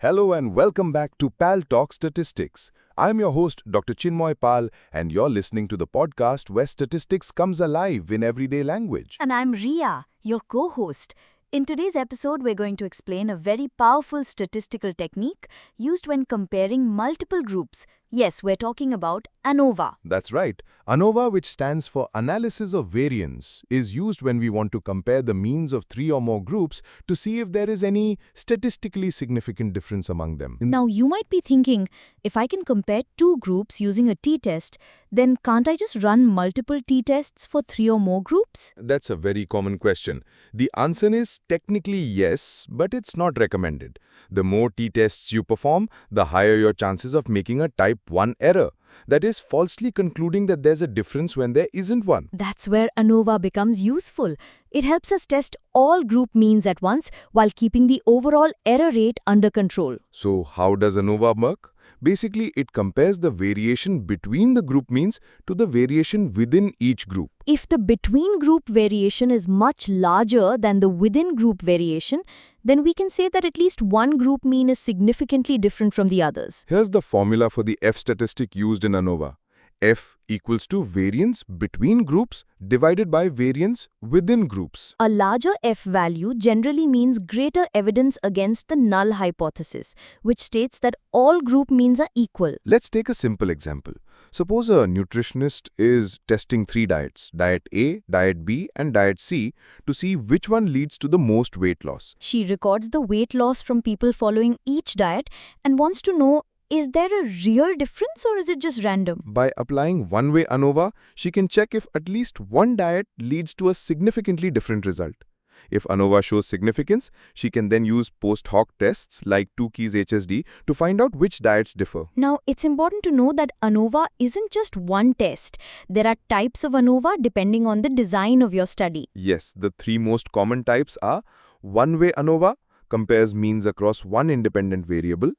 Hello and welcome back to Pal Talk Statistics. I'm your host, Dr. Chinmoy Pal, and you're listening to the podcast where statistics comes alive in everyday language. And I'm Ria, your co host. In today's episode, we're going to explain a very powerful statistical technique used when comparing multiple groups. Yes, we're talking about ANOVA. That's right. ANOVA, which stands for Analysis of Variance, is used when we want to compare the means of three or more groups to see if there is any statistically significant difference among them. Now, you might be thinking, if I can compare two groups using a t-test, then can't I just run multiple t-tests for three or more groups? That's a very common question. The answer is technically yes, but it's not recommended. The more t-tests you perform, the higher your chances of making a type 1 error. That is, falsely concluding that there's a difference when there isn't one. That's where ANOVA becomes useful. It helps us test all group means at once while keeping the overall error rate under control. So how does ANOVA work? Basically, it compares the variation between the group means to the variation within each group. If the between group variation is much larger than the within group variation, then we can say that at least one group mean is significantly different from the others. Here's the formula for the F statistic used in ANOVA. F equals to variance between groups divided by variance within groups. A larger F value generally means greater evidence against the null hypothesis, which states that all group means are equal. Let's take a simple example. Suppose a nutritionist is testing three diets, Diet A, Diet B, and Diet C, to see which one leads to the most weight loss. She records the weight loss from people following each diet and wants to know, is there a real difference or is it just random? By applying one-way ANOVA, she can check if at least one diet leads to a significantly different result. If ANOVA shows significance, she can then use post-hoc tests like Tukey's HSD to find out which diets differ. Now, it's important to know that ANOVA isn't just one test. There are types of ANOVA depending on the design of your study. Yes, the three most common types are one-way ANOVA, compares means across one independent variable.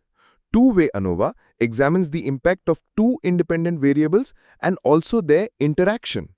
Two-way ANOVA examines the impact of two independent variables and also their interaction.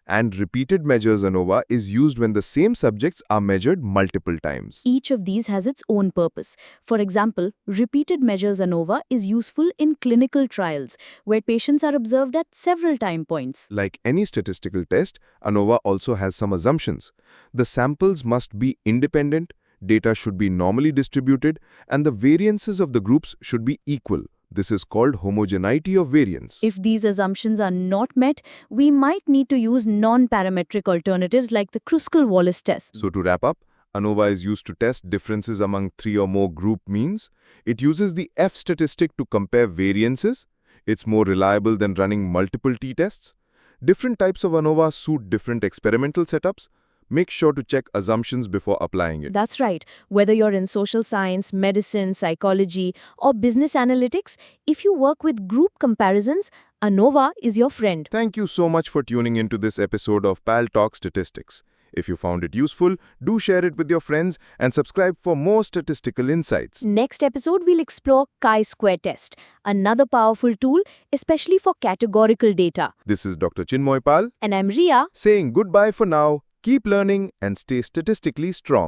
And repeated measures ANOVA is used when the same subjects are measured multiple times. Each of these has its own purpose. For example, repeated measures ANOVA is useful in clinical trials, where patients are observed at several time points. Like any statistical test, ANOVA also has some assumptions. The samples must be independent, data should be normally distributed, and the variances of the groups should be equal. This is called homogeneity of variance. If these assumptions are not met, we might need to use non-parametric alternatives like the Kruskal-Wallis test. So to wrap up, ANOVA is used to test differences among three or more group means. It uses the F statistic to compare variances. It's more reliable than running multiple t-tests. Different types of ANOVA suit different experimental setups. Make sure to check assumptions before applying it. That's right. Whether you're in social science, medicine, psychology, or business analytics, if you work with group comparisons, ANOVA is your friend. Thank you so much for tuning into this episode of Pal Talk Statistics. If you found it useful, do share it with your friends and subscribe for more statistical insights. Next episode, we'll explore chi-square test, another powerful tool, especially for categorical data. This is Dr. Chinmoy Pal. And I'm Ria. Saying goodbye for now. Keep learning and stay statistically strong.